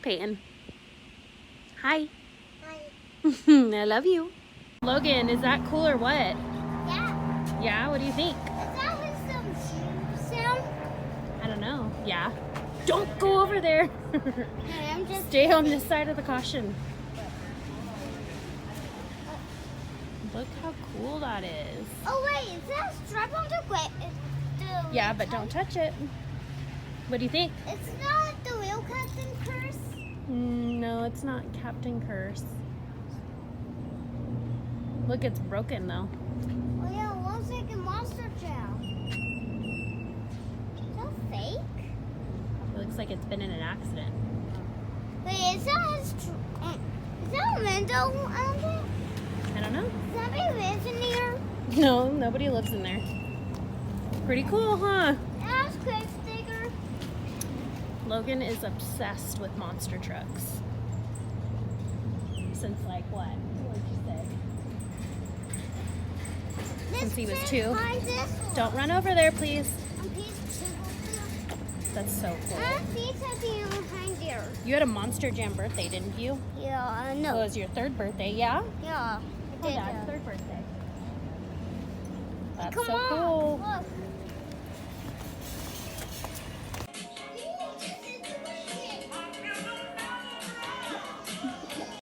Peyton. Hi. Hi. I love you. Logan, is that cool or what? Yeah. Yeah, what do you think? Is that with some shoe sound? I don't know. Yeah. Don't go over there. Hey, I'm just Stay on this side of the caution. Look how cool that is. Oh wait, is that a strap on the Yeah, but don't touch it. What do you think? It's not the real Captain Curse. No, it's not Captain Curse. Look, it's broken though. Oh yeah, it looks like a monster jam. Is that fake? It looks like it's been in an accident. Wait, is that a window on there? I don't know. Somebody lives in here? No, nobody lives in there. Pretty cool, huh? That's quick sticker. Logan is obsessed with monster trucks. Since like what? What did you say? Since he was 2. Don't run over there, please. That's so cool. Behind there. You had a Monster Jam birthday, didn't you? Yeah, I It know. was your 3rd birthday, yeah? Yeah. Oh, Dad's 3rd birthday. That's Come so on, cool. Look.